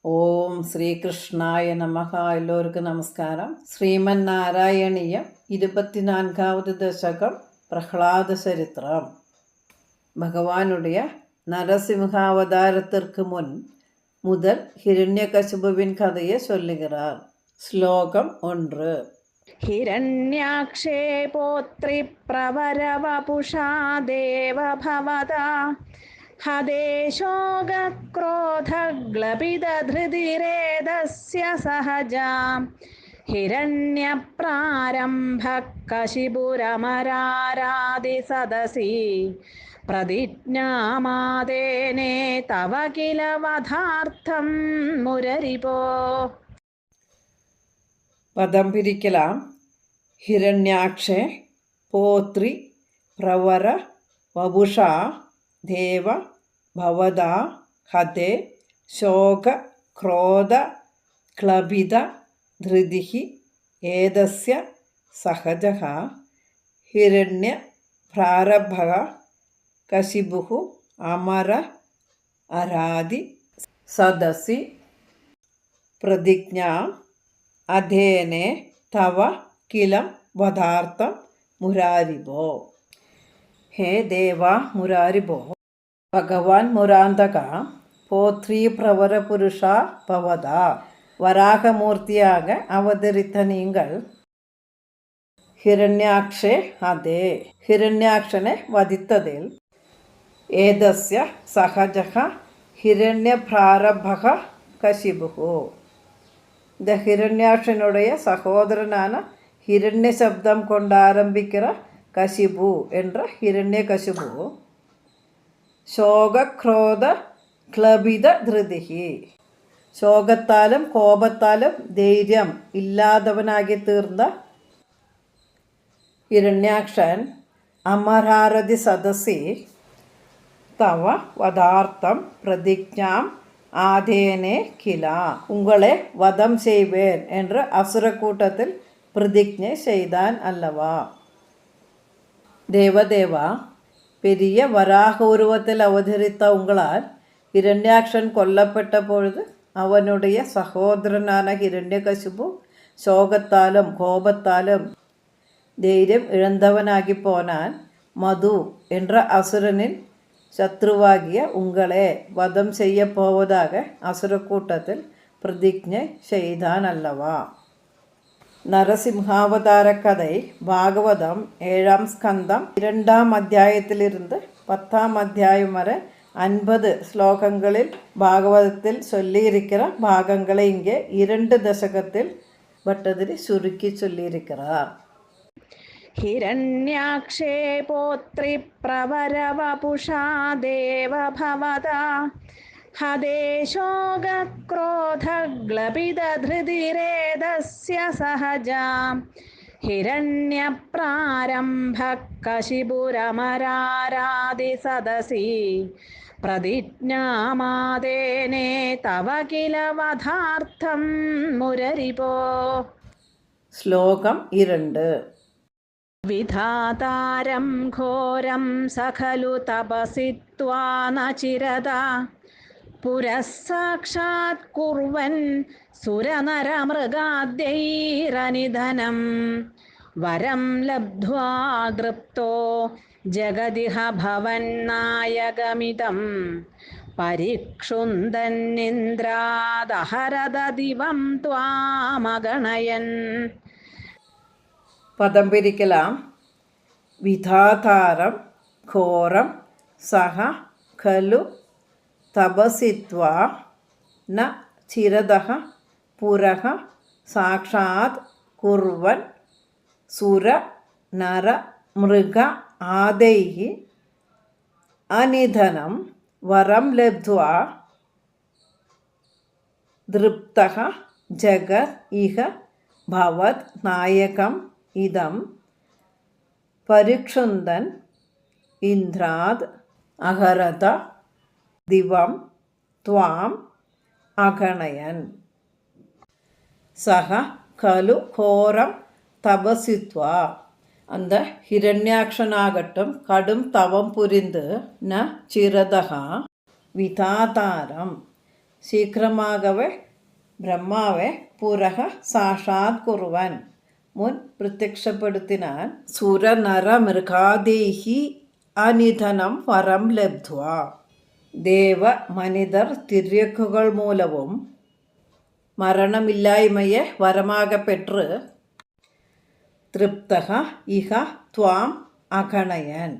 ഓം ശ്രീകൃഷ്ണായ നമഃ. എല്ലോർക്കും നമസ്കാരം. ശ്രീമൻ നാരായണീയം 24வது ദശകം പ്രഹ്ലാദ ചരിത്രം. பகவானுடைய நரசிம்ஹாவதாரத்திற்கு முன் முதல் ஹிரண்யகசிபுவின் கதையை சொல்லுகிறார். ஸ்லோகம் 1. हिरण्याक्षे पोत्रि प्रवरवपुषा देवभवदा हदेशोगक्रोधग्लपितधृतिरेदस्य सहजां हिरण्यप्रारम्भः कशिपुरमरारादिसदसि प्रतिज्ञामादेने तव किल वधार्थं मुररिपो. പദം പിരിക്കലാം. ഹിരണ്യാക്ഷേ പോത്രി പ്രവര വപുഷ ദേവ ഭവദാ ഹതേ ശോക ക്രോധ ക്ലപിത ധൃതിഃ ഏതസ്യ സഹജഃ ഹിരണ്യ പ്രാരബ്ധഃ കശിപുഃ അമര അരാദി സദസി പ്രതിജ്ഞാം അധേനെ തവ കിലം വധാർത്ഥം മുരാരിബോ. ഹേ ദേവ മുരാരിബോ, ഭഗവാൻ മുരാന്തക പോത്രീ പ്രവര പുരുഷ ഭവത വരാഹമൂർത്തിയാക അവതരിത്ത நீங்கள் ഹിരണ്യാക്ഷേ അതേ ഹിരണ്യാക്ഷനെ വധിത്തതിൽ ഏതസ്യ സഹജഃ ഹിരണ്യപ്രാരബ്ധഃ കശിപുഃ, இந்த ஹிரண்யாட்சனுடைய சகோதரனான ஹிரண்ய சப்தம் கொண்டு ஆரம்பிக்கிற கசிபு என்ற ஹிரண்ய கசிபு ശോക ക്രോധ ക്ലപിത ധൃതിഹി, ശോകത്താലും കോപത്താലും ധൈര്യം ഇല്ലാത്തവനാകി തീർന്ന ഹിരണ്യാക്ഷൻ അമരാരതി സദസി തവ വധാർത്ഥം പ്രതിജ്ഞാം ஆதேனே கிலா, உங்களை வதம் செய்வேன் என்று அசுர கூட்டத்தில் பிரதிஜை செய்தான் அல்லவா. தேவதேவா, பெரிய வராக உருவத்தில் அவதரித்த உங்களால் ஹிரண்யாக்ஷன் கொல்லப்பட்ட பொழுது அவனுடைய சகோதரனான ஹிரண்யகசிபு சோகத்தாலும் கோபத்தாலும் தைரியம் இழந்தவனாகி போனான். மது என்ற அசுரனின் ശത്രുവാകിയ ഉങ്ങളെ വധം ചെയ്യപ്പോവதாக അസുരക്കൂട്ടത്തിൽ പ്രതിജ്ഞ ചെയ്താനല്ലവാ. നരസിംഹാവതാര കഥை ഭാഗവതം 7ാം സ്കന്ധം 2ാം അധ്യായത്തിലിருந்து 10ാം അധ്യായം വരെ 50 ശ്ലോകങ്ങളിൽ ഭാഗവതത്തിൽ ചൊല്ലിയിരിக்கிற ഭാഗங்களை இங்கே 2 ദശകത്തിൽ ഭട്ടതിരി ചുരുക്കി ചൊല്ലിയിരിக்கிறார். हिरण्याक्षे पोत्रि प्रवरवपुषा देवभवदा हदेशोगक्रोधग्लपितधृतिरेदस्य सहजां हिरण्यप्रारम्भः कशिपुरमरारादिसदसि प्रतिज्ञामादेने तव किल वधार्थं मुररिपो. ശ്ലോകം 2. विधातारं घोरं सखलु तपसि त्वा न चिरदा पुरः साक्षात् कुर्वन् सुरनरमृगाद्यैरनिधनं वरं लब्ध्वा दृप्तो जगदिह भवन्नायकमिदं परिक्षुन्दन्निन्द्रादहरद दिवं त्वामगणयन्. പദം പിരിക്കലാം. വിധാതാരം ഘോരം സഹ ഖലു തപസിത്വാ ന ചിരതഃ പുരഃ സാക്ഷാത് കുർവൻ സുര നര മൃഗ ആദൈഃ അനിധനം വരം ലബ്ധ്വാ ദൃപ്തഃ ജഗത് ഇഹ ഭവത് നായകം ഇദം പരിക്ഷുന്ദൻ ഇന്ദ്രാത് അഹരത ദിവം ത്വാം അഗണയൻ. സഹ ഖലു ഘോരം தபசித்வா, அந்த ஹிரண்யாக்ஷனாகட்டும் கடும் தவம் புரிந்து ந சிரதகா விதாதாரம் ശീഘ്രമാകവെ ബ്രഹ്മാവെ പുരഹ സാക്ഷാത് കുറുവൻ മുൻ പ്രത്യക്ഷപ്പെടുത്തിനാൻ സുരനര മൃഗാദേഹി അനിധനം വരം ലബ്ധ്വ. ദേവ മനിതർ തിര്യക്കുകൾ മൂലവും മരണമില്ലായ്മയെ വരമാകപ്പെട്ട് തൃപ്തഃ ഇഹ ത്വാം അഗണയൻ.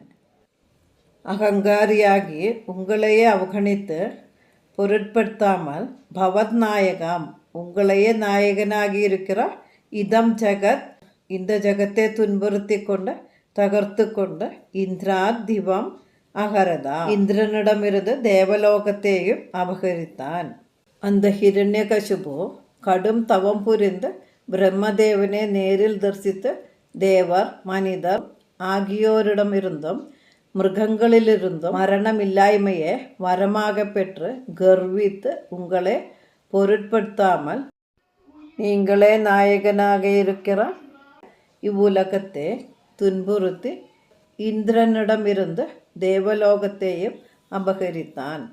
அகங்காரியாகி உங்களையே அவகணித்து பொருட்படுத்தாமல் பவத் நாயகம் உங்களையே நாயகனாகி இருக்கிற இதம் ஜகத் இந்த ஜகத்தை துன்புறுத்தி கொண்டு தகர்த்து கொண்டு இந்திராத் திவம் அகரத இந்திரனிடமிருந்து தேவலோகத்தையும் அபகரித்தான். அந்த ஹிரண்யகசிபு கடும் தவம் புரிந்து பிரம்மதேவனை நேரில் தரிசித்து தேவர் மனிதர் ஆகியோரிடமிருந்தும் மிருகங்களிலிருந்தும் மரணமில்லாய்மையை வரமாக பெற்று கர்வித்து உங்களை பொருட்படுத்தாமல் நீங்களே நாயகனாக இருக்கிற இவ்வுலகத்தை துன்புறுத்தி இந்திரனிடமிருந்து தேவலோகத்தையும் அபகரித்தான்.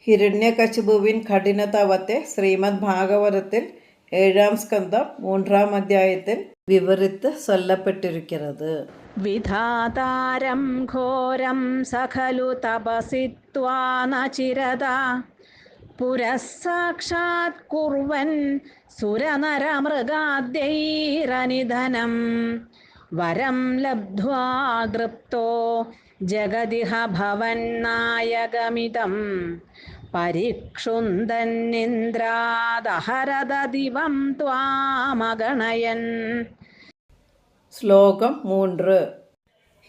ഹിരണ്യകശിപുവിൻ കഠിനതവത്തെ ശ്രീമദ് ഭാഗവതത്തിൽ 7-ാം സ്കന്ധം 3-ാം അധ്യായത്തിൽ വിവരിത്ത് ചൊല്ലപ്പെട്ടിരിക്കുന്നത്. വിധാതാരം ഘോരം സഖലു തപസി ത്വാ ന ചിരതാ പുരഃ സാക്ഷാത് കുർവൻ സുരനരമൃഗാദ്യൈരനിധനം വരം ലബ്ധ്വാ തൃപ്തോ ജഗതിഹ ഭവന്നായകമിതം പരിക്ഷുന്ദന്നിന്ദ്രാദഹരദ ദിവം ത്വാമഗണയൻ. ശ്ലോകം 3.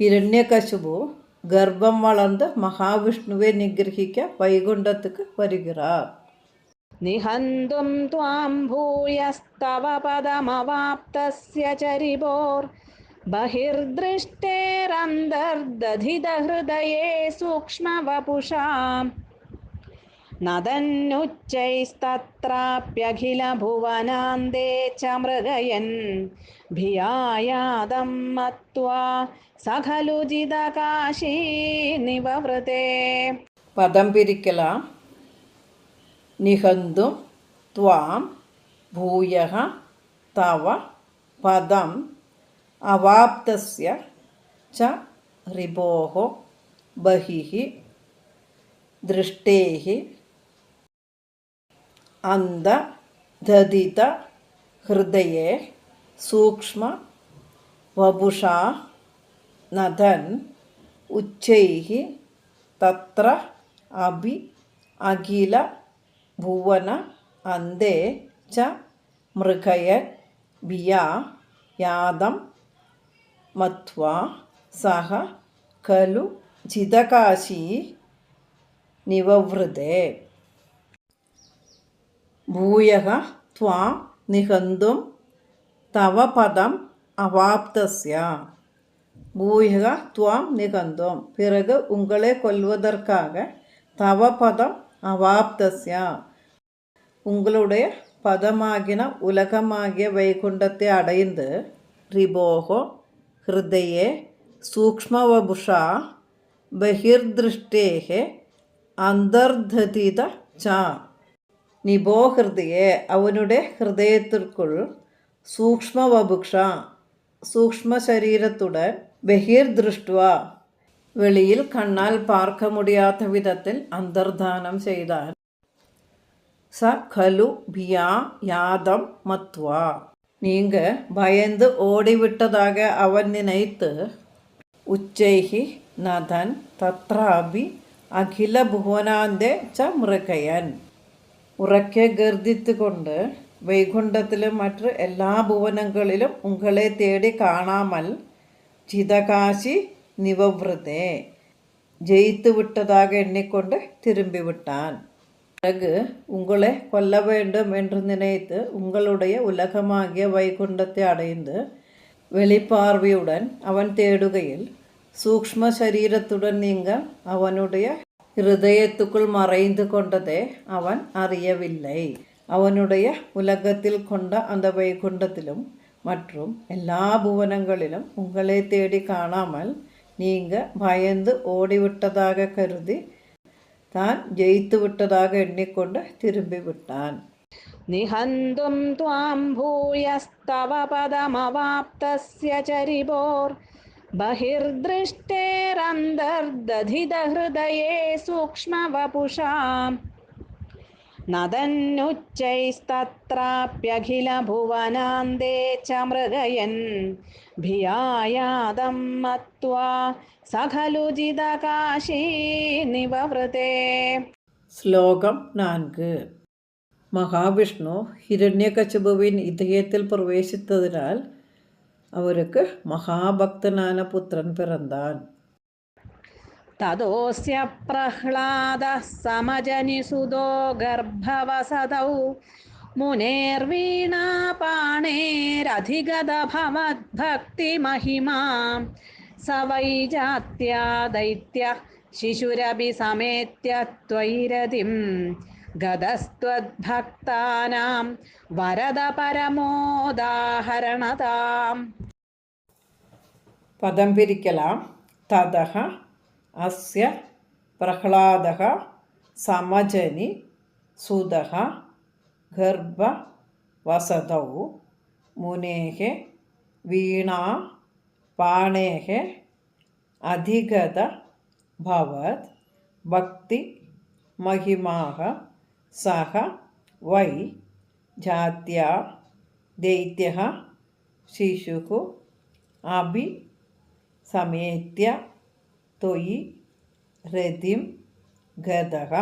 ഹിരണ്യകശിപു ഗർഭം വളർന്ന് മഹാവിഷ്ണുவை നിഗ്രഹിക്ക വൈകുണ്ഠத்துக்கு வருகிறார். നിഹന്തും ത്വാം ഭൂയസ്തവ പദമവാപ്തസ്യ ചരിപോർ ബഹിർദൃഷ്ടേരന്തർദധിതഹൃദയേ സൂക്ഷ്മവപുഷാം നദന്നുച്ചൈസ്തത്രാപ്യഖിലഭുവനാന്തേ ച മൃഗയൻ ഭിയായാദം മത്വാ സഖലു ജിതകാശീ നിവവൃതേ. പദം പിരിക്കലാം. നിഹന്തും ത്വാം ഭൂയഃ തവ പദം അവാപ്തസ്യ ച റിപോഃ ബഹിഃ ദൃഷ്ടേഃ അന്തദധിത ഹൃദയേ സൂക്ഷ്മ വപുഷാ നദൻ ഉച്ചൈഃ തത്ര അഭി അഖില ഭുവന അന്തേ ച മൃഗയൻ ഭിയാ യാദം മത്വാ സഹ ഖലു ജിതകാശീ നിവവൃതേ. ഭൂയഃ ത്വാം നിഹന്തും തവ പദം അവാപ്തസ്യ. ഭൂയഃ ത്വാം നിഹന്തും பிறகு உங்களை கொல்வதற்காக தவ பதம் அவாப்தஸ்ய உங்களுடைய பதமாகின உலகமாகிய வைகுண்டத்தை அடைந்து ரிபோகோ ஹிருதயே சூக்ஷ்மவபுஷா ബഹിർദൃഷ്ടേഹേ അന്തർധതിത ച നിബോ ഹൃദയെ അവനുടെ ഹൃദയത്തിற்குள் സൂക്ഷ്മവപുക്ഷ സൂക്ഷ്മ ശരീരത്തുடன் ബഹിർദൃഷ്ട്വ വെളിയിൽ കണ്ണാൽ പാർക്ക മുടിയാത്ത വിധത്തിൽ അന്തർധാനം ചെയ്താൻ സ ഖലു ഭിയാ യാദം മത്വാ நீங்க பயந்து ஓடிவிட்டதாக அவன் நினைத்து உச்சைஹி നദൻ തത്രാപി അഖില ഭുവനാന്തേ ച മൃഗയൻ ഉറക്കെ ഗർദിത്തുകൊണ്ട് വൈകുണ്ഠത്തിലും മറ്റ് എല്ലാ ഭുവനങ്ങളിലും ഉങ്ങളെ തേടി കാണാമൽ ചിതകാശി നിവവൃതേ ജയിത്തു വിട്ടதாக എണ്ണിക്കൊണ്ട് திரும்பிவிட்டான். பிறகு உங்களை கொல்ல வேண்டும் என்று நினைத்து உங்களுடைய உலகமாகிய வைகுண்டத்தை அடைந்து வெளிப்பார்வையுடன் அவன் தேடுகையில் சூக்ஷ்ம சரீரத்துடன் நீங்கள் அவனுடைய ஹிருதயத்துக்குள் மறைந்து கொண்டதை அவன் அறியவில்லை. அவனுடைய உலகத்தில் கொண்ட அந்த வைகுண்டத்திலும் மற்றும் எல்லா புவனங்களிலும் உங்களை தேடி காணாமல் நீங்கள் பயந்து ஓடிவிட்டதாக கருதி താൻ ജയിത്തു വിട്ടതാക എണ്ണിക്കൊണ്ട് തിരുമ്പി വിട്ടാൻ. നിഹന്തും ത്വാം ഭൂയസ്തവ പദമവാപ്തസ്യ ചരിപോർ ബഹിർദൃഷ്ടേരന്തർദധിതഹൃദയേ സൂക്ഷ്മവപുഷാം നദന്നുച്ചൈസ്തത്രാപ്യഖിലഭുവനാന്തേ ച മൃഗയൻ ഭിയായാദം മത്വാ സഖലു ജിതകാശീ നിവവൃതേ. ശ്ലോകം 4. മഹാവിഷ്ണു ഹിരണ്യകശിപുവിൻ இதயத்தில் പ്രവേശിത്തതിനാൽ അവർക്ക് മഹാഭക്തനാன പുത്രൻ പിറந்தான். തദോസ്യ പ്രഹ്ലാദഃ സമജനിസുതോ ഗർഭവസതൗ മുനേർവീണാപാണേരധിഗതഭവദ്ഭക്തിമഹിമാം സ വൈ ജാത്യാ ദൈത്യഃ ശിശുരഭി സമേത്യ ത്വയിരതിം ഗതസ്ത്വദ്ഭക്താനാം വരദ പരമോദാഹരണതാം. പദം പിരിക്കലാം. തതഃ അസ്യ പ്രഹ്ലാദഃ സമജനി സുതഃ ഗർഭവസതൗ മുനേഃ വീണാ പാണേഃ അധിഗത ഭവത് ഭക്തി മഹിമാഃ സഹ വൈ ജാത്യാ ദൈത്യഃ ശിശുഃ അഭി സമേത്യ ത്വയി രതിം ഗതഃ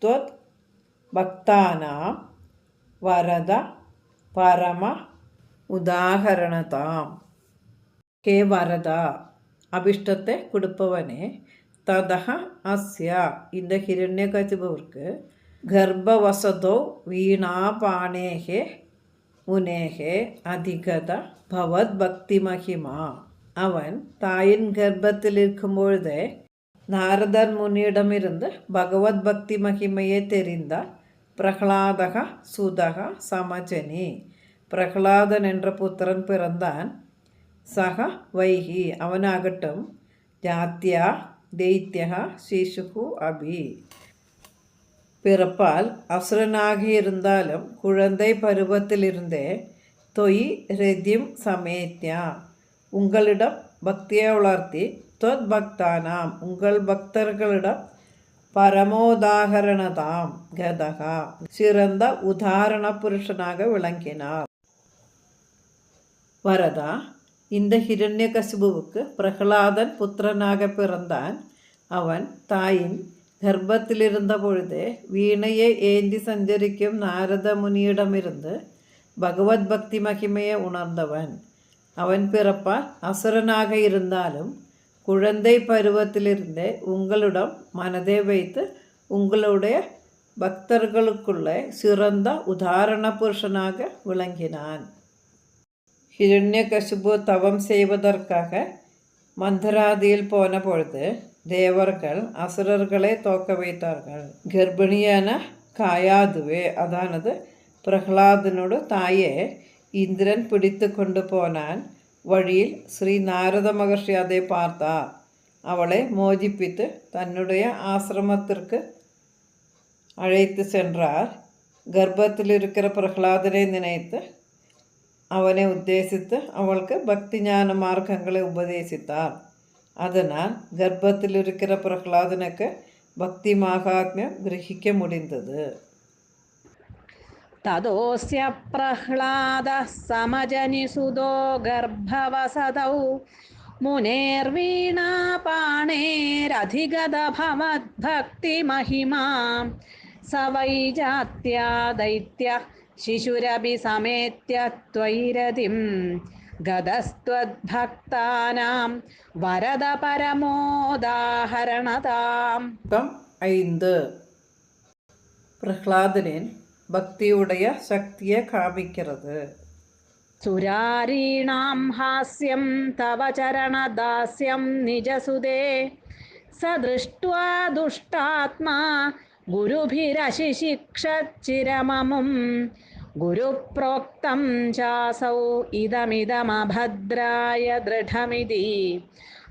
ത്വത് ഭക്താനാം വരദ പരമ ഉദാഹരണതാം. ഹേ വരദ, അഭിഷ്ടത്തെ കൊടുപ്പവനെ, തതഃ അസ്യ இந்த ഹിരണ്യകശിപുവിற்கு ഗർഭവസതോ വീണാപാണേഃ മുനേഃ അധിഗത ഭവത് ഭക്തിമഹിമാ. അവൻ தாயின் கர்ப்பத்தில் இருக்கும் பொழுதே நாரதர் முனியிடமிருந்து பகவத் பக்தி மகிமையை தெரிந்த பிரகலாதக சுதக சமஜனி, பிரகலாதன் என்ற புத்திரன் பிறந்தான். சக வைகி, அவனாகட்டும், ஜாத்யா தைத்யக சிசுகு அபி, பிறப்பால் அசுரனாகி இருந்தாலும் குழந்தை பருவத்திலிருந்தே தொய் ரெதிம் சமேத்யா, உங்களிடம் பக்தியை வளர்த்தி, தொத் பக்தானாம், உங்கள் பக்தர்களிடம் பரமோதாகரணதாம் கதகா, சிறந்த உதாரண புருஷனாக விளங்கினார். வரதா, இந்த ஹிரண்யகசிபுவுக்கு பிரகலாதன் புத்திரனாக பிறந்தான். அவன் தாயின் கர்ப்பத்திலிருந்த பொழுதே வீணையை ஏந்தி சஞ்சரிக்கும் நாரத முனியிடமிருந்து பகவத் பக்தி மகிமையை உணர்ந்தவன். அவன் பிறப்பால் அசுரனாக இருந்தாலும் குழந்தை பருவத்திலிருந்தே உங்களிடம் மனதை வைத்து உங்களுடைய பக்தர்களுக்குள்ள சிறந்த உதாரண புருஷனாக விளங்கினான். ஹிரண்யகசிபு தவம் செய்வதற்காக மந்தராதியில் போன பொழுது தேவர்கள் அசுரர்களை தோக்க வைத்தார்கள். கர்ப்பிணியான காயாதுவே, அதானது பிரகலாதனோட தாயே இந்திரன் பிடித்து கொண்டு போனான். வழியில் ஸ்ரீ நாரத மகர்ஷி அதை பார்த்தார். அவளை மோஜிப்பித்து தன்னுடைய ஆசிரமத்திற்கு அழைத்து சென்றார். கர்ப்பத்தில் இருக்கிற பிரகலாதனை நினைத்து அவனை உத்தேசித்து அவளுக்கு பக்தி ஞான மார்க்கங்களை உபதேசித்தார். அதனால் கர்ப்பத்தில் இருக்கிற பிரகலாதனுக்கு பக்தி மகாத்மியம் கிரகிக்க முடிந்தது. തദോസ്യ പ്രഹ്ലാദഃ സമജനിസുതോ ഗർഭവസതൗ മുനേർവീണാപാണേരധിഗതഭവദ്ഭക്തിമഹിമാം സ വൈ ജാത്യാ ദൈത്യഃ ശിശുരഭി സമേത്യ ത്വയിരതിം ഗതസ്ത്വദ്ഭക്താനാം വരദ പരമോദാഹരണതാം. 5. பிரகலாதனின் பக்தியுடைய சக்தியை காமிக்கிறது. സുരാരീണാം ഹാസ്യം തവ ചരണദാസ്യം നിജസുതേ സ ദൃഷ്ട്വാ ദുഷ്ടാത്മാ ഗുരുഭിരശിശിക്ഷച്ചിരമമും ഗുരുപ്രോക്തം ചാസൗ ഇദമിദമഭദ്രായ ദൃഢമിതി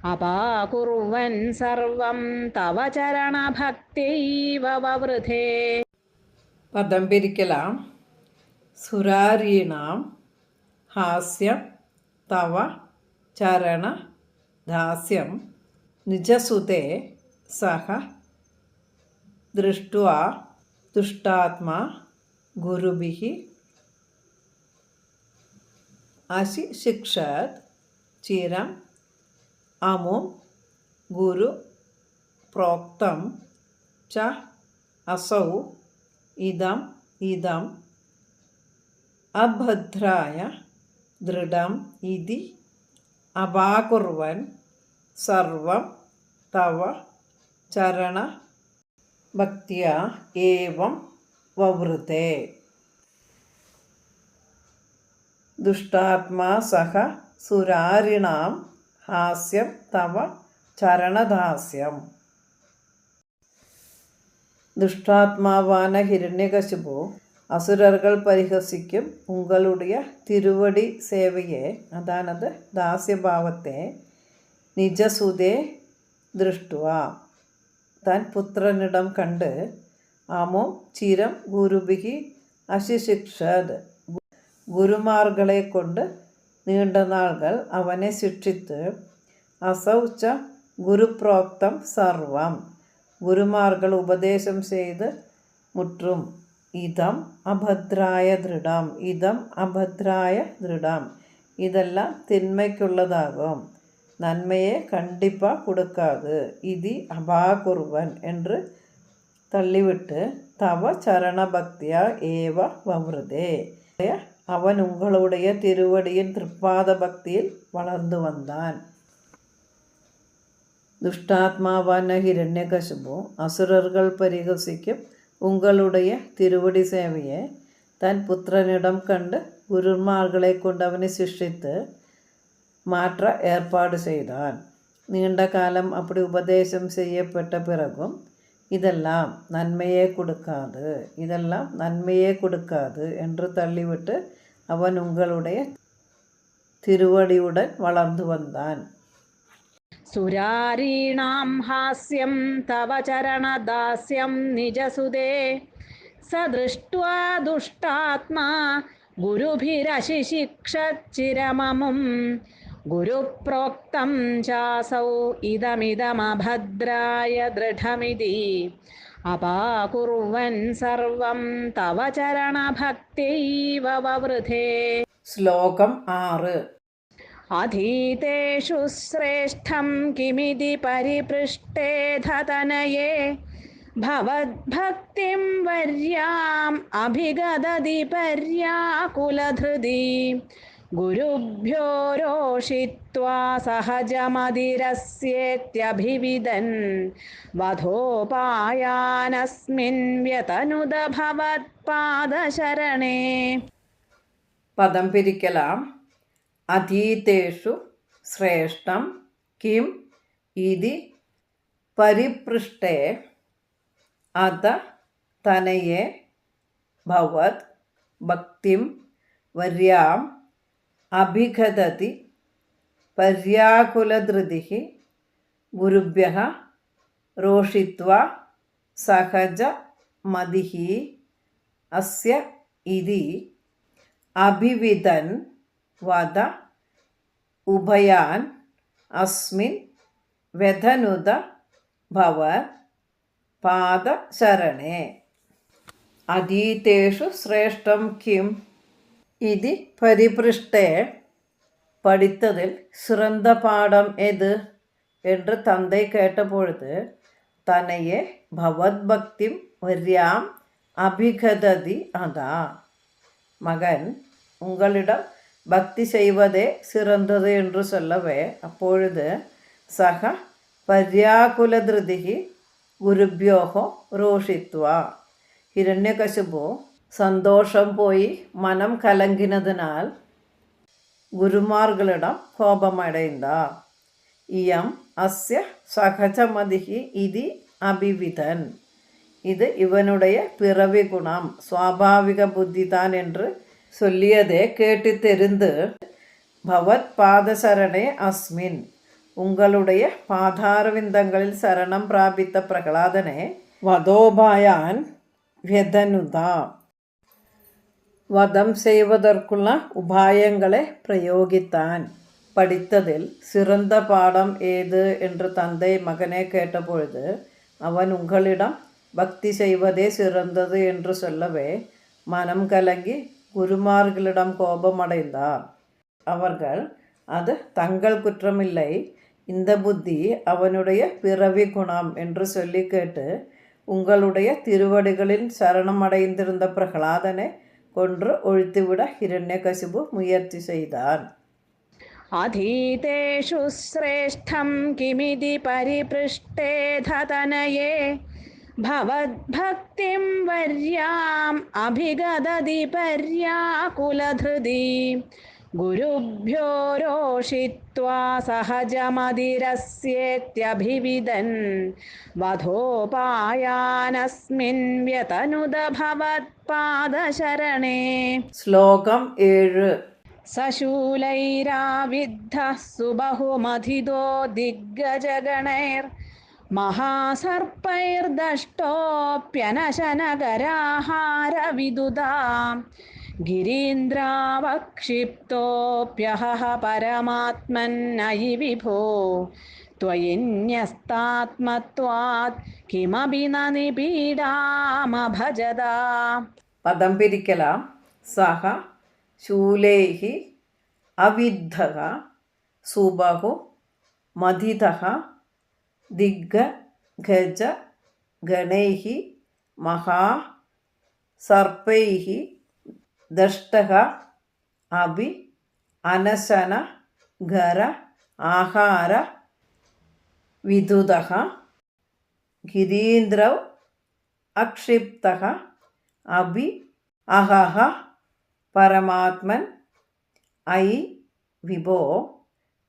അപാകുർവൻ സർവം തവ ചരണഭക്തൈവ വവൃധേ. പദം പിരിക്കലാം. സുരാരീണാം ഹാസ്യം തവ ചരണ ദാസ്യം നിജസുതേ സഹ ദൃഷ്ട്വാ ദുഷ്ടാത്മാ ഗുരുഭിഃ അശിശിക്ഷത് ചിരം അമും ഗുരു പ്രോക്തം ച അസൗ ഇദം അഭദ്രായ ദൃഢം ഇതി അപാകുർവൻ സർവം തവ ചരണ ഭക്ത്യാ ഏവം വവൃതേ. ദുഷ്ടാത്മാ സഹ സുരാരിണാം ഹാസ്യം തവ ചരണദാസ്യം. துஷ்டாத்மாவான ஹிரண்யகசிபு அசுரர்கள் பரிகசிக்கும் உங்களுடைய திருவடி சேவையே, அதானது தாசியபாவத்தை, நிஜசுதே திருஷ்டுவா தன் புத்திரனிடம் கண்டு, ஆமோம் சிரம் குருபிகி அசிசிக்ஷத் குருமார்களை கொண்டு நீண்ட நாள்கள் அவனை சிக்ஷித்து, அசௌச்ச குருப்ரோக்தம் சர்வம் ഗുരുമാർകൾ ഉപദേശം ചെയ്ത് മുற்றும், ഇതം അഭദ്രായ ദൃഢം ഇതെല്ലാം തിന്മയ്ക്കുള്ളതാകും, നന്മയെ കണ്ടിപ്പാ കൊടുക്കാது, ഇതി അപാകുർവൻ என்று தள்ளிவிட்டு, தவ சரணபக்தியா ஏவ வவ்ருதே அவன் உங்களுடைய திருவடியின் திருப்பாத பக்தியில் வளர்ந்து வந்தான். துஷ்டாத்மாவான ஹிரண்யகசிபு அசுரர்கள் பரிகசிக்கும் உங்களுடைய திருவடி சேவையை தன் புத்திரனிடம் கண்டு குருமார்களை கொண்டு அவனை சிக்ஷித்து மாற்ற ஏற்பாடு செய்தான். நீண்ட காலம் அப்படி உபதேசம் செய்யப்பட்ட பிறகும் இதெல்லாம் நன்மையே கொடுக்காது என்று தள்ளிவிட்டு அவன் உங்களுடைய திருவடியுடன் வளர்ந்து வந்தான். സുരാരീണാം ഹാസ്യം തവ ചരണദാസ്യം നിജസുതേ സദൃഷ്ട്വാ ദുഷ്ടാത്മാ ഗുരുഭിരശിശിക്ഷച്ചിരമമും ഗുരുപ്രോക്തം ചാസൗ ഇദമിദമഭദ്രായ ദൃഢമിതി അപാകുർവൻ സർവം തവ ചരണഭക്തൈവ വവൃധേ. ശ്ലോകം 6. അധീതേഷു ശ്രേഷ്ഠം കിമിതി പരിപൃഷ്ടേധതനയേ ഭവദ്ഭക്തിം വര്യാം അഭിഗദതി പര്യാകുലധൃതി ഗുരുഭ്യോ രോഷിത്വാ സഹജമതിരസ്യേത്യഭിവിദൻ വധോപായാനസ്മിൻ വ്യതനുദ ഭവത്പാദശരണേ. പദം പിരിക്കലാം. അധീതേഷു ശ്രേഷ്ഠം കിം ഇതി പരിപൃഷ്ടേ അത തനയേ ഭവത് ഭക്തിം വര്യാം അഭിഗദതി പര്യാകുലധൃതിഃ ഗുരുഭ്യഃ രോഷിത്വാ സഹജ മതിഃ അസ്യ ഇതി അഭിവിദൻ വദ ഉഭയാൻ അസ്മിൻ വ്യഥനുദ ഭവത് പാദശരണേ. அதீதேஷு ശ്രേഷ്ഠം കിം ഇതി പരിപൃഷ്ടേ படித்ததில் சிறந்த பாடம் எது என்று தந்தை கேட்டபொழுது, தன்னையே பவத்பக்திம் வர்யாம் அபிகததி அதா, மகன் உங்களிடம் பக்தி செய்வதே சிறந்தது என்று சொல்லவே, அப்பொழுது சக பர்யாகுலதிருதிகி ഗുരുഭ്യോഹോ രോഷിത്വാ, ഹിരണ്യകശിപു സന്തോഷം പോയി മനം കലങ്കിനതിനാൽ ഗുരുമാർകളിடம் കോപമടൈന്താർ. ഇയം അസ്യ സഹജമതിഹി ഇതി അഭിവിദൻ, ഇത് ഇവനുடைய பிறவி குணம், സ്വാഭാവിക ബുദ്ധിதான் என்று சொல்லியதை கேட்டு தெரிந்து, பவத் பாதசரணே அஸ்மின், ഉങ്ങളുടെ പാതാരവിന്ദങ്ങളിൽ ശരണം പ്രാപിത്ത പ്രഹ്ലാദനെ വധോപായാൻ വ്യതനുത. വധം செய்வதற்குள்ள உபாயங்களை பிரயோகித்தான். படித்ததில் சிறந்த பாடம் ஏது என்று தந்தை மகனை கேட்டபொழுது அவன் உங்களிடம் பக்தி செய்வதே சிறந்தது என்று சொல்லவே மனம் கலங்கி குருமார்களிடம் கோபமடைந்தார். அவர்கள் அது தங்கள் குற்றமில்லை, இந்த புத்தி அவனுடைய பிறவி குணம் என்று சொல்லி கேட்டு உங்களுடைய திருவடிகளில் சரணமடைந்திருந்த பிரகலாதனை கொன்று ஒழித்துவிட ஹிரண்யகசிபு முயற்சி செய்தான். അധീതേഷു ശ്രേഷ്ഠം കിമിതി പരിപൃഷ്ടേ ധതനയേ ഭവദ്ഭക്തിം വര്യാം അഭിഗദതി പര്യാകുലധൃതി ഗുരുഭ്യോ രോഷിത്വാ സഹജമതിരസ്യേത്യഭിവിദൻ വധോപായാനസ്മിൻ വ്യതനുത ഭവത്പാദശരണേ. ശ്ലോകം 7. സശൂലൈരാവിദ്ധഃ സുബഹുമധിതോ ദിഗ്ഗജഗണൈർ മഹാസർപ്പൈർദഷ്ടോപ്യനശനകരാഹാരവിദുദാ ഗിരീന്ദ്രാവക്ഷിപ്തോപ്യഹ പരമാത്മന്നയി വിഭോ ത്വയിന്യസ്താത്മത്വാത് കിമപി ന നിപീഡാമഭജതാ. പദം പിരിക്കലാം. സഹ ശൂലൈഹി അവിദ്ധഃ സുബഹു മധിതഃ ദിഗ്ഗജ ഗണൈഹി മഹാ സർപ്പൈഹി ദഷ്ടഃ അഭി അനശന ഘര ആഹാര വിദുദഃ ഗിരീന്ദ്രൗ അക്ഷിപ്തഃ അഭി അഹഹ പരമാത്മൻ ഐ വിഭോ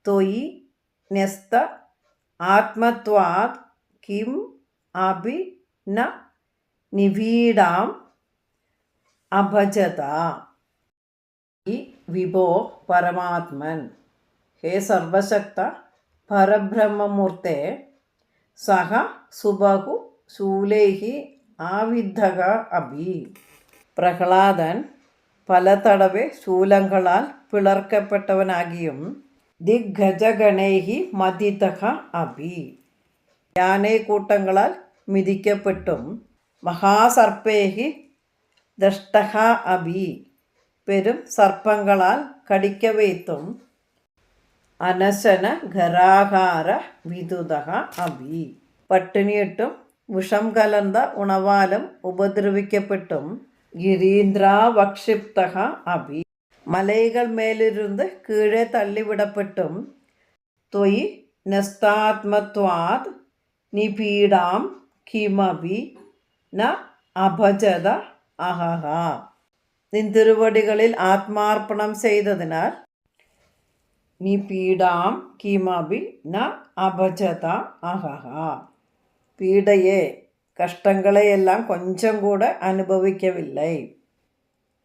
ത്വയി ന്യസ്ത ആത്മത്വാത് കിം അഭി ന നിവീഡാം അഭജത. ഈ വിഭോ പരമാത്മൻ, ഹേ സർവശക്ത പരബ്രഹ്മമൂർത്തേ, സഹ സുബഹു ശൂലൈഹി ആവിദ്ധഃ അഭി. പ്രഹ്ലാദൻ പലതടവെ ശൂലങ്ങളാൽ പിളർക്കപ്പെട്ടവനാകിയും ദിഗ്ഗജഗണൈഹി മദിതഃ അഭി, യാനൈക്കൂട്ടങ്ങളാൽ മിതിക്കപ്പെട്ടും മഹാസർപ്പൈഹി ദഷ്ടഃ അഭി, പെരും സർപ്പങ്ങളാൽ കടിക്കവയ്ത്തും അനശന ഘരാഹാര വിദുദഃ അഭി, പട്ടിണിയിട്ടും വിഷം കലർന്ന ഉണവാലും ഉപദ്രവിക്കപ്പെട്ടും ഗിരീന്ദ്രാവക്ഷിപ്തഃ അഭി, മലകൾ മേലിരുന്ന് കീഴെ തള്ളിവിടപ്പെട്ടും ത്വയി നസ്താത്മത്വാത് നിപീഡാം കിമപി ന അഭജത അഹഹ. നിൻ തിരുവടികളിൽ ആത്മാർപ്പണം ചെയ്തതിനാൽ നിപീഡാം കിമപി ന അഭജത അഹഹ, പീഡയെ കഷ്ടങ്ങളെയെല്ലാം കൊഞ്ചം കൂടെ അനുഭവിക്കവില്ലേ.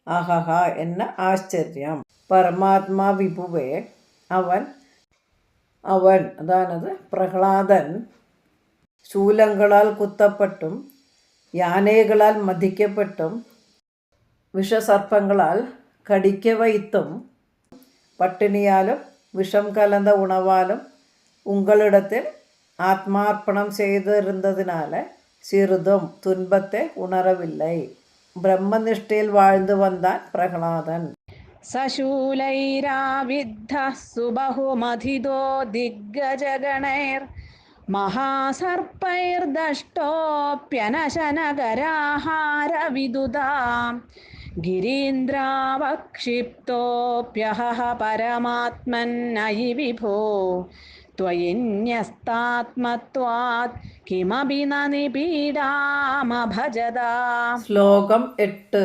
അഹഹ എന്ന ആശ്ചര്യം. പരമാത്മാ വിഭുവേ, അവൻ അതാണത് പ്രഹ്ലാദൻ ശൂലങ്ങളാൽ കുത്തപ്പെട്ടും യാനകളാൽ മതിക്കപ്പെട്ടും വിഷസർപ്പങ്ങളാൽ കടിക്കവയ്ത്തും പട്ടിണിയാലും വിഷം കലർന്ന ഉണവാലും ഉங்களிடത്തിൽ ആത്മാർപ്പണം ചെയ്തിരുന്നതിനാൽ சிறிதும் துன்பத்தை உணரவில்லை. பிரம்மனிஷ்டையில் வாழ்ந்து வந்தான் பிரகலாதன். സശൂലൈരാവിദ്ധഃ സുബഹുമധിതോ ദിഗ്ഗജഗണൈർ മഹാസർപ്പൈർദഷ്ടോപ്യനശനകരാഹാരവിദുദാ ഗിരീന്ദ്രാവക്ഷിപ്തോപ്യഹ പരമാത്മന്നയി വിഭോ ത്വയിന്യസ്താത്മത്വാത് കിമപി ന നിപീഡാമഭജതാ. ശ്ലോകം 8.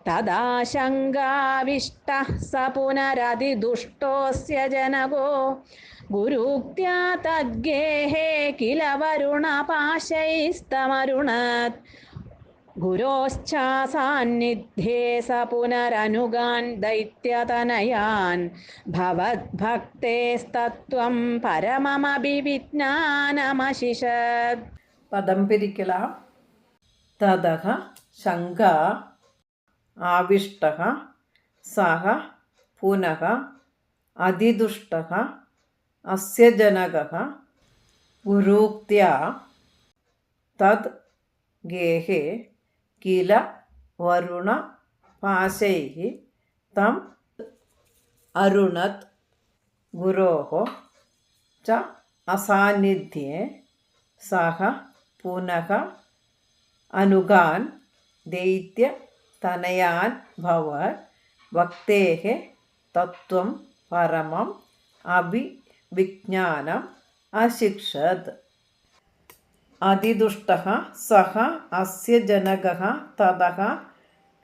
തദാ ശങ്കാവിഷ്ടഃ സ പുനരതിദുഷ്ടോസ്യ ജനകോ ഗുരുക്ത്യാ തദ്ഗേഹേ കില വരുണപാശൈസ്തമരുണത് ഗുരോശ്ചാസാന്നിധ്യേ സ പുനരനുഗാൻ ദൈത്യതനയാൻ ഭവദ്ഭക്തേസ്തത്വം പരമമഭിവിജ്ഞാനമശിഷത്. പദം പിരിക്കലാം. തതഃ ശങ്ക ആവിഷ്ടഃ സഹ പുനഃ അതിദുഷ്ടഃ അസ്യ ജനകഃ ഗുരൂക്ത്യാ തദ് ഗേഹേ കില വരുണ പാശൈഃ തം അരുണത് ഗുരോഃ ച അസാന്നിധ്യേ സഹ പുനഃ അനുഗാൻ ദൈത്യ തനയാൻ ഭവത് ഭക്തേഃ തത്വം പരമം അഭിവിജ്ഞാനം അശിക്ഷത്. അതിദുഷ്ടഃ സഹ അസ്യ ജനകഃ തതഃ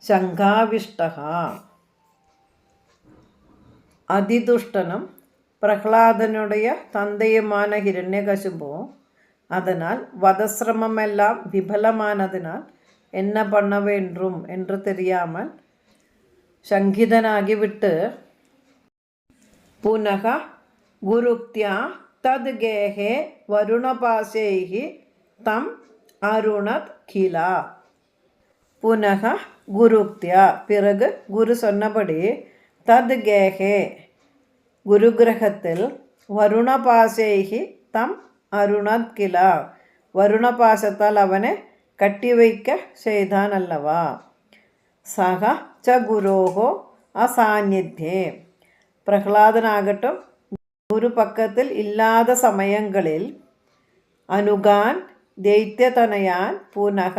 ശങ്കാവിഷ്ടഃ. അതിദുഷ്ടനും പ്രഹ്ലാദനുடைய தந்தையுமான ஹிரண்யகசிபு அதனால் வதசிரமெல்லாம் விபலமானதினால் என்ன பண்ண வேண்டும் என்று தெரியாமல் சங்கிதனாகிவிட்டு புனக குருக்தியா தத் கேஹே வருணபாசைஹி தம் அருணத் கிலா. புனக குருக்தியா பிறகு குரு சொன்னபடி தத் கேஹே குருகிரகத்தில் வருணபாசைஹி தம் அருணத் கிலா வருணபாசத்தால் அவனை கட்டி வைக்க செய்தான் அல்லவா. സഹ ച ഗുരോഹോ അസാന്നിധ്യേ പ്രഹ്ലാദനാകട്ടും ഗുരു പക്കത്തിൽ ഇല്ലാത്ത സമയങ്ങളിൽ അനുഗാൻ ദൈത്യതനയാൻ പുനഃ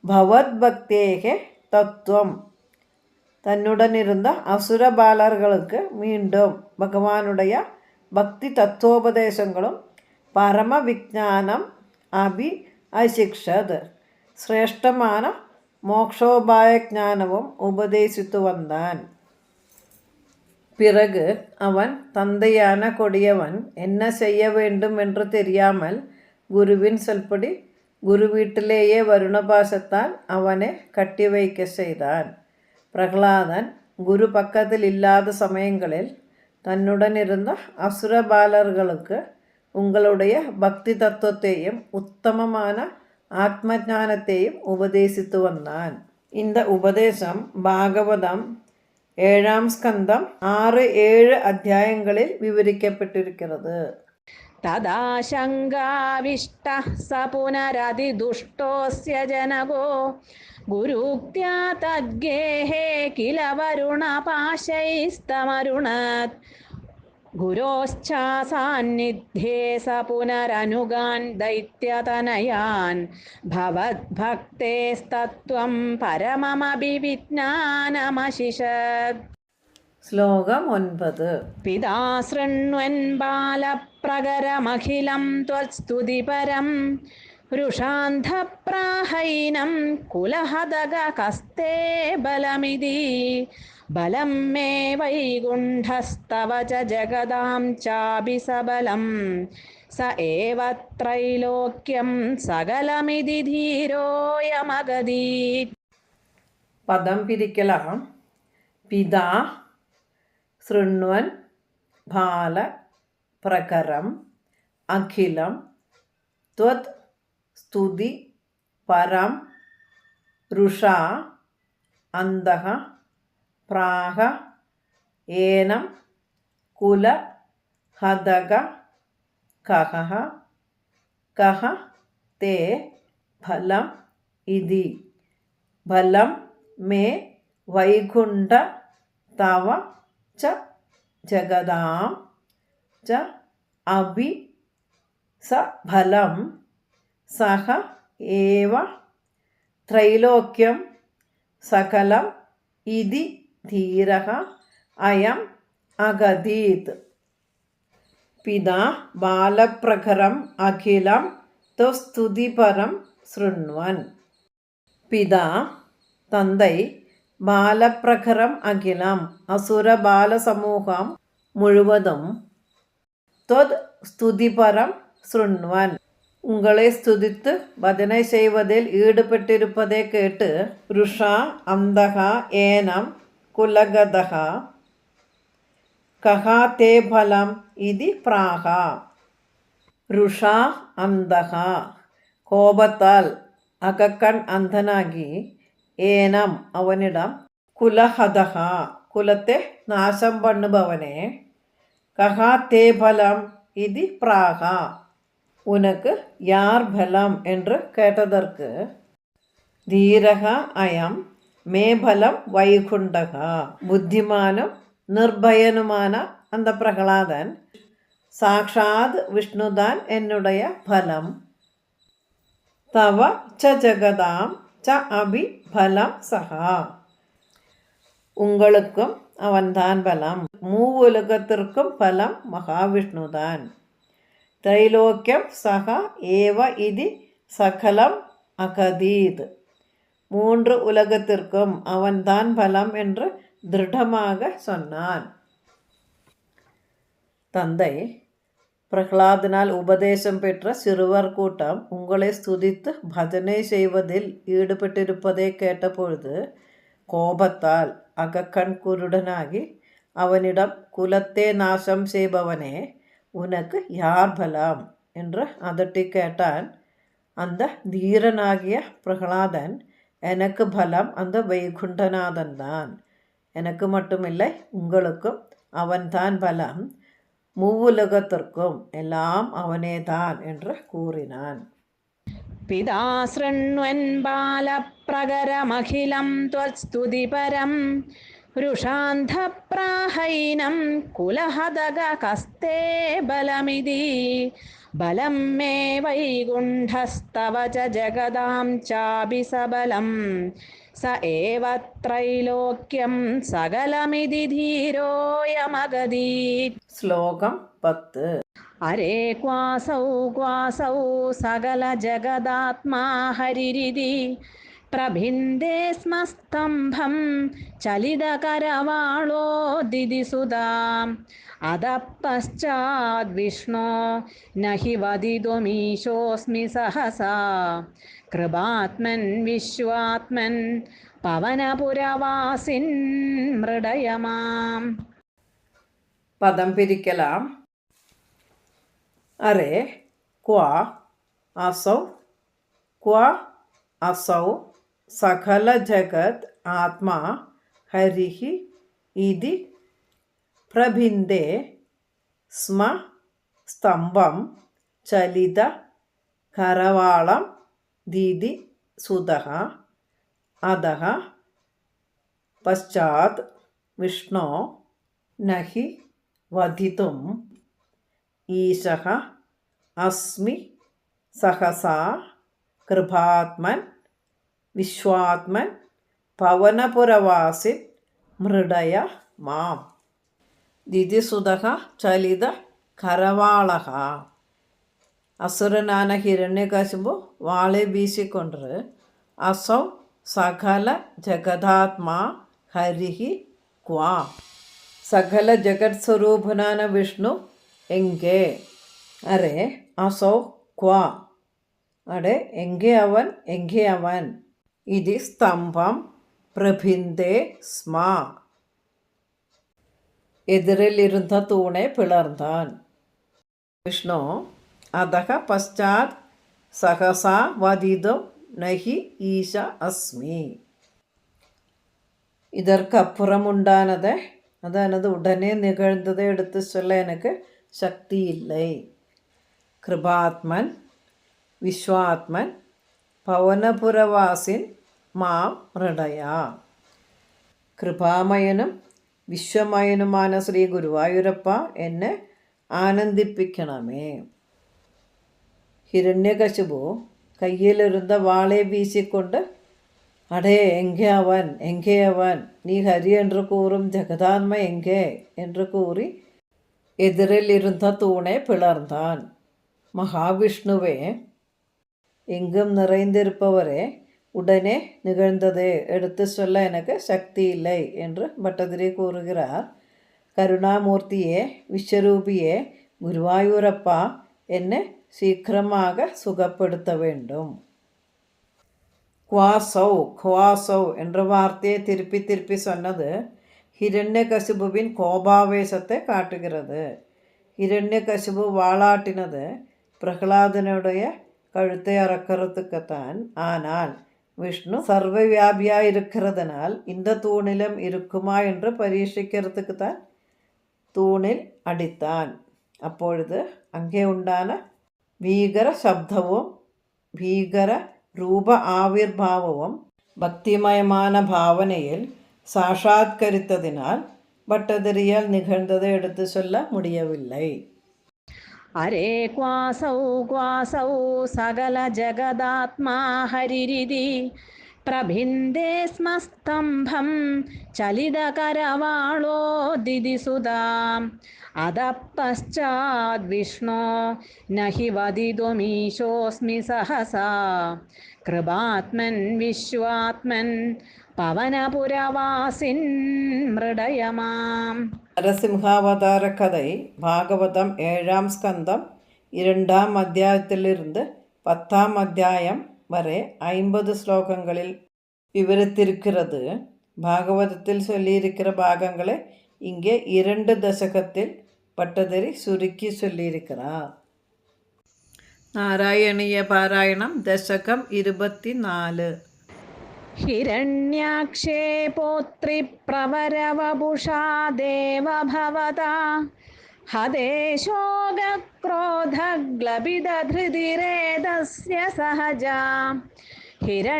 ഭവദ്ഭക്തേഹെ തത്വം தன்னுடனிருந்த அசுர பாலர்களுக்கு மீண்டும் பகவானுடைய பக்தி தத்துவோபதேசங்களும் பரம விஜானம் அபி அசிக்ஷத் ശ്രേഷ്ഠமான மோக்ஷோபாய ஞானமும் உபதேசித்து வந்தான். பிறகு அவன் தந்தையான கொடியவன் என்ன செய்ய வேண்டும் என்று தெரியாமல் குருவின் சொல்படி குரு வீட்டிலேயே வருணபாசத்தால் அவனை கட்டி வைக்க செய்தான். பிரகலாதன் குரு பக்கத்தில் இல்லாத சமயங்களில் தன்னுடன் இருந்த அசுர பாலர்களுக்கு உங்களுடைய பக்தி தத்துவத்தையும் உத்தமமான ആത്മജ്ഞാനത്തെയും ഉപദേശിച്ചു വന്നാൻ. இந்த ഉപദേശം ഭാഗവതം 7-ാം സ്കന്ധം 6-7 അധ്യായങ്ങളിൽ വിവരിക്കപ്പെട്ടിരിക്കുന്നത്. തദാ ശങ്കാവിഷ്ടഃ സ പുനരതിദുഷ്ടോസ്യ ജനകോ ഗുരുക്ത്യാ തദ്ഗേഹേ കില വരുണപാശൈസ്തമരുണത് ഗുരോശ്ചാസാന്നിധ്യേ സ പുനരനുഗാൻ ദൈത്യതനയാൻ ഭവദ്ഭക്തേസ്തത്വം പരമമഭിവിജ്ഞാനമശിഷത്. ശ്ലോകം 9. പിതാ ശൃണ്വൻ ബാലപ്രകരമഖിലം ത്വത്സ്തുതിപരം വൃഷാന്ധപ്രാഹൈനം കുലഹദകസ്തേ ബലമിതി ബലം മേ വൈകുണ്ഠസ്തവ ച ജഗദാം ചാപി സബലം സ ഏവ ത്രൈലോക്യം സകലമിതി ധീരോയമഗദീത്. പദം പിരിക്കലാം. പിതാ ശൃണ്വൻ ബാല പ്രകരം അഖിലം ത്വത് സ്തുതി പരം ഋഷാ അന്തഃ പ്രാഹ ഏനം കുല ഹദക കഹ കഹ തേ ഫലം ഇതി ഫലം മേ വൈകുണ്ഠ തവ ച ജഗദാം ച അഭി സ ഫലം സഹ ഏവ ത്രൈലോക്യം സകലം ഇതി ധീരഃ അയം അഗദീത്. പിതാ ബാലപ്രഖരം അഖിലം സ്തുതിപരം ശൃണ്വൻ. പിതാ തந்தை ബാലപ്രഖരം അഖിലം അസുര ബാലസമൂഹം മുഴുവതും ത്വത് സ്തുതിപരം ശൃണ്വൻ உங்களை ஸ்துதித்து பஜனை செய்வதில் ஈடுபட்டிருப்பதை கேட்டு ருஷா அந்தகா ஏனம் குலகதகா கஹா தே பலம் இதி பிராகா. ருஷா அந்தகா കോപത്താൽ അകക്കൺ അന്ധനാകി ഏനം അവനിടം കുലഹതഹ കുലത്തെ നാശം പണ്ണുപവനെ കഹാ തേ பலம் ഇതി പ്രാഹ ഉനക്ക് യാർ ബലം என்று കേട്ടതற்கு ധീരഹ അയം മേ ബലം വൈകുണ്ഠക ബുദ്ധിമാനും നിർഭയനുமான அந்த பிரகலாதன் சாக்ஷாத் விஷ்ணுதான் என்னுடைய பலம் தவ ச ஜகதாம் ச அபி பலம் சகா உங்களுக்கும் அவன்தான் பலம் மூவுலகத்திற்கும் பலம் மகாவிஷ்ணுதான் தைலோக்கியம் சகா ஏவ இதி சகலம் அகதீத் மூன்று உலகத்திற்கும் அவன்தான் பலம் என்று திருடமாக சொன்னான். தந்தை பிரகலாதனால் உபதேசம் பெற்ற சிறுவர் கூட்டம் உங்களை ஸ்துதித்து பஜனை செய்வதில் ஈடுபட்டிருப்பதை கேட்டபொழுது கோபத்தால் அகக்கண் குருடனாகி அவனிடம் குலத்தே நாசம் செய்பவனே உனக்கு யார் பலம் என்று அதட்டி கேட்டான். அந்த தீரனாகிய பிரகலாதன் எனக்கு பலம் அந்த வைகுண்டநாதன் தான், எனக்கு மட்டுமில்லை உங்களுக்கும் அவன்தான் பலம், மூவுலகத்திற்கும் எல்லாம் அவனேதான் என்று கூறினான். പിതാ ശൃണ്വൻ ബാലപ്രകരമഖിലം ത്വത്സ്തുതിപരം രുഷാന്ധപ്രാഹൈനം കുലഹതക കസ്തേ ബലമിതി ബലം മേ വൈകുണ്ഠസ്തവ ച ജഗദാം ചാപി സബലം സ ഏവ ത്രൈലോക്യം സകലമിതി ധീരോയമഗദീത്. ശ്ലോകം 10. അരേ ക്വാസൗ സകല ജഗദാത്മാ ഹരിരിതി പ്രഭിന്ദേ സ്മസ്തംഭം ചലിതകരവാളോ ദിദിസുതാം അധഃപശ്ചാദ് വിഷ്ണോ നഹി വദിതുമീശോസ്മി സഹസാ കൃപാത്മൻ വിശ്വാത്മൻ പവനപുരവാസിൻ മൃഡയമാം. പദം പിരിക്കലാം. അരേ ക്വാ അസൗ സകല ജഗത് ആത്മാ ഹരിഹി ഇതി പ്രഭിന്ദേ സ്മ സ്തംഭം ചലിത കരവാളം ദീതി സുതഃ അധഃ പശ്ചാത് വിഷ്ണോ നഹി വധിതും ഈശഃ അസ്മി സഹസാ കൃപാത്മൻ വിശ്വാത്മൻ പവനപുരവാസിൻ മൃഡയ മാം. ദിതിസുതഃ ചലിത കരവാളഹ. അസുരനാന ഹിരണ്യകശിപു വാളെ വീശിക്കൊണ്ട് അസൗ സകല ജഗദാത്മാ ഹരിഹി ക്വാ. സകല ജഗത് സ്വരൂപനാന വിഷ്ണു എങ്കേ. അരേ അസൗ ക്വാ. അടെ എങ്കേ അവൻ ഇതി സ്തംഭം പ്രഭിന്ദേ സ്മ. എതിരിൽ ഇരുന്ന തൂണെ പിളർന്നാൻ. വിഷ്ണു അധഃ പശ്ചാത് സഹസാ വദിതും നഹി ഈശ അസ്മി. இதற்கப்புறம் உண்டானதை அதானது உடனே நிகழ்ந்ததை எடுத்து சொல்ல எனக்கு சக்தி இல்லை. கிருபாத்மன் വിശ്വാത്മൻ പവനപുരവാസിൻ മാം മൃഡയാ. കൃപാമയനും വിശ്വമയനുமான ശ്രീ ഗുരുവായൂരപ്പ എന്നെ ആനന്ദിപ്പിക്കണമേ. ഹിരണ്യകശിപു കയ്യിലിരുന്ന വാളെ വീശിക്കൊണ്ട് അടേ എങ്കേ അവൻ നീ ഹരി என்று கூறும் ஜெகதாத்ம எங்கே என்று கூறி எதிரில் இருந்த தூணை பிளர்ந்தான். மகாவிஷ்ணுவே எங்கும் நிறைந்திருப்பவரே உடனே நிகழ்ந்ததே எடுத்து சொல்ல எனக்கு சக்தி இல்லை என்று பட்டதிரி கூறுகிறார். கருணாமூர்த்தியே விஸ்வரூபியே குருவாயூரப்பா என்னை சீக்கிரமாக சுகப்படுத்த வேண்டும். குவாசௌ என்ற வார்த்தையை திருப்பி திருப்பி சொன்னது ஹிரண்யகசிபுவின் கோபாவேசத்தை காட்டுகிறது. ஹிரண்யகசிபு வாளாட்டினது பிரகலாதனுடைய கழுத்தை அறக்கிறதுக்குத்தான். ஆனால் விஷ்ணு சர்வவியாபியாக இருக்கிறதுனால் இந்த தூணிலும் இருக்குமா என்று பரீட்சிக்கிறதுக்கு தான் தூணில் அடித்தான். அப்பொழுது அங்கே உண்டான ഭീകര ശബ്ദവും ഭീകര രൂപ ആവിർഭാവവും ഭക്തിമയமான பாவனையில் சாஷாத்கரித்ததினால் பட்டதிரியால் நிகழ்ந்ததை எடுத்து சொல்ல முடியவில்லை. അരേ ക്വാസൗ സകല ജഗദാത്മാ ഹരിരിതി പ്രഭിന്ദേ സ്മസ്തംഭം ചലിതകരവാളോ ദിദിസുതാം അധഃപശ്ചാദ് വിഷ്ണോ നഹി വദിതുമീശോസ്മി സഹസാ കൃപാത്മൻ വിശ്വാത്മൻ പവനപുരവാസിൻ മൃഡയമാം. நரசிம்ஹாவதார கதை பாகவதம் 7ஆம் ஸ்கந்தம் 2ஆம் அத்தியாயத்திலிருந்து 10ஆம் அத்தியாயம் வரை 50 ஸ்லோகங்களில் விவரித்திருக்கிறது. பாகவதத்தில் சொல்லியிருக்கிற பாகங்களை இங்கே 2 தசகத்தில் பட்டதிரி சுருக்கி சொல்லியிருக்கிறார். നാരായണീയ പാരായണം ദശകം 24. ഹിരണ്യാക്ഷേ പോത്രി പ്രവരവപുഷാ ദേവ ഭവതാ ഹതേശോകക്രോധഗ്ലപിതധൃതിരേതസ്യ സഹജാ ഹിരണ്യപ്രാരംഭഃ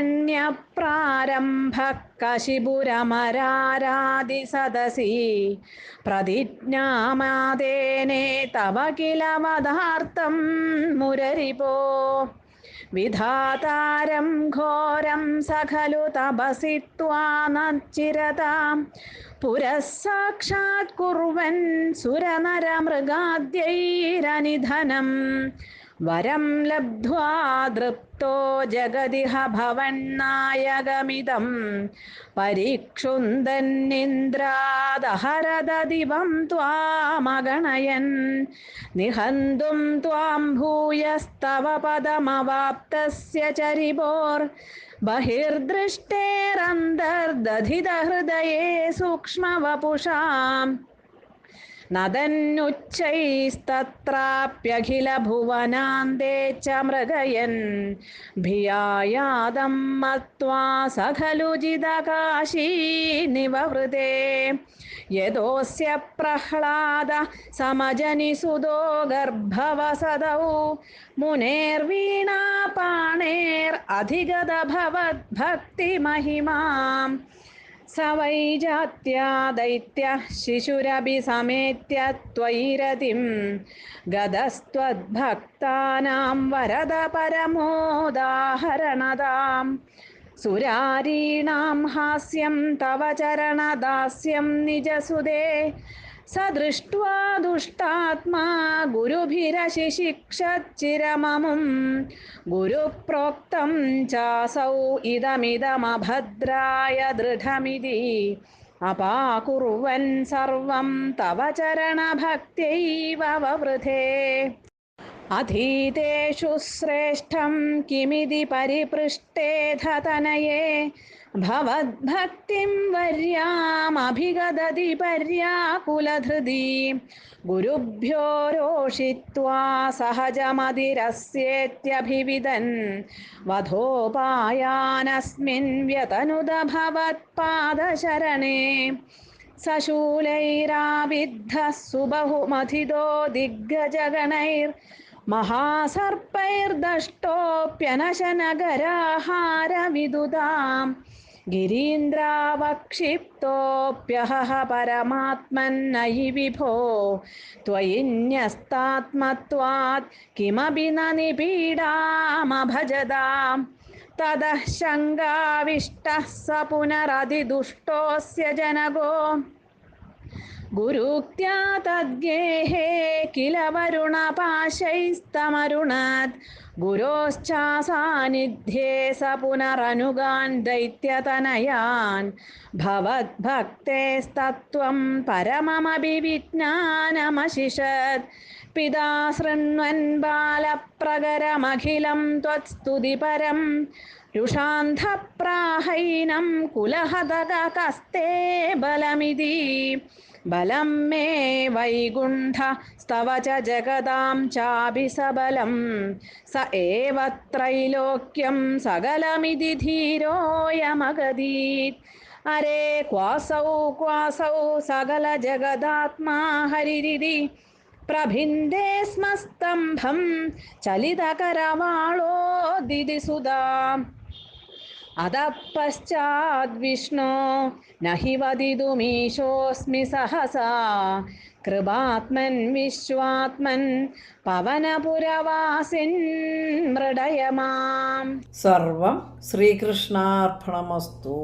കശിപുരമരാരാദിസദസി പ്രതിജ്ഞാമാദേനേ തവ കില വധാർത്ഥം മുരരിപോ വിധാതാരം ഘോരം സഖലു തപസി ത്വാനച്ചിരതാം പുരഃ സാക്ഷാത് കുർവൻ സുരനരമൃഗാദ്യൈരനിധനം വരം ലബ്ധ്വാ ദൃപ്തോ ജഗതിഹ ഭവന്നായകമിദം പരീക്ഷുന്ദന്നിന്ദ്രാദഹരദദിവം ത്വാമഗണയൻ നിഹന്തും ത്വാം ഭൂയസ്തവ പദമവാപ്തസ്യ ചരിപോർ ബഹിർദൃഷ്ടേരന്തർദധിതഹൃദയേ സൂക്ഷ്മവപുഷാം നദന്നുച്ചൈസ്തത്രാപ്യഖിലഭുവനാന്തേ ച മൃഗയൻ ഭിയായാദം മത്വാ സഖലു ജിതകാശീ നിവവൃതേ യദോസ്യ പ്രഹ്ലാദ സമജനിസുതോ ഗർഭവസദൗ മുനേർവീണാപാണേർ അധിഗത ഭവദ്ഭക്തിമഹിമാം സ വൈ ജാത്യാ ദൈത്യ ശിശുരഭിസമേത്യ ത്വയിരതിം ഗതസ്ത്വദ്ഭക്താനാം വരദ പരമോദാഹരണതാം സുരാരീണാം ഹാസ്യം തവ ചരണദാസ്യം നിജസുതേ സ ദൃഷ്ട്വാ ദുഷ്ടാത്മാ ഗുരുഭിരശിശിക്ഷച്ചിരമമും ഗുരുപ്രോക്തം ചാസൗ ഇദമിദമഭദ്രായ ദൃഢമിതി അപാകുർവൻ സർവം തവ ചരണഭക്ത്യൈവ വവൃധേ അധീതേഷു ശ്രേഷ്ഠം കിമിതി പരിപൃഷ്ടേധ തനയേ ഭവദ്ഭക്തിം വര്യാമഭിഗദതി പര്യാകുലധൃതി ഗുരുഭ്യോ രോഷിത്വാ സഹജമതിരസ്യേത്യഭിവിദൻ വധോപായാനസ്മിൻ വ്യതനുദ ഭവത്പാദശരണേ സശൂലൈരാവിദ്ധഃ സുബഹുമഥിതോ ദിഗ്ഗജഗണൈർ മഹാസർപ്പൈർദഷ്ടോപ്യനശനഗരാഹാരവിദുതാം ഗിരീന്ദ്രാവക്ഷിപ്തോപ്യഹ പരമാത്മന്നയി വിഭോ ത്വയിന്യസ്താത്മത്വാത് കിമപി ന നിപീഡാമഭജതാം തതഃ ശങ്കാവിഷ്ടഃ സ പുനരതിദുഷ്ടോസ്യ ജനകോ गुरुक्त्या तद्गेहे किल वरुणपाशैस्तमरुणात् गुरोश्चासान्निध्ये स पुनरनुगान् दैत्यतनयान् भवद्भक्तेस्तत्त्वं परममभिविज्ञानमशिषत् पिता शृण्वन् बालप्रगरमखिलं त्वत्स्तुतिपरं रुषान्धप्राहैनं कुलहतकस्ते बलमिति बलं मे वैकुण्ठ स्तव च जगदां चापि सबलं स एव त्रैलोक्यं सकलमिति धीरोऽयमगदीत् अरे क्वासौ सकलजगदात्मा हरिरिति प्रभिन्दे स्म स्तम्भं चलितकरवाळो दिदिसुधा अतः पश्चाद्विष्णो न हि वदितुमीशोऽस्मि सहसा कृपात्मन् विश्वात्मन् पवनपुरवासिन् मृडय माम्. സർവം ശ്രീകൃഷ്ണാർപ്പണമസ്തു.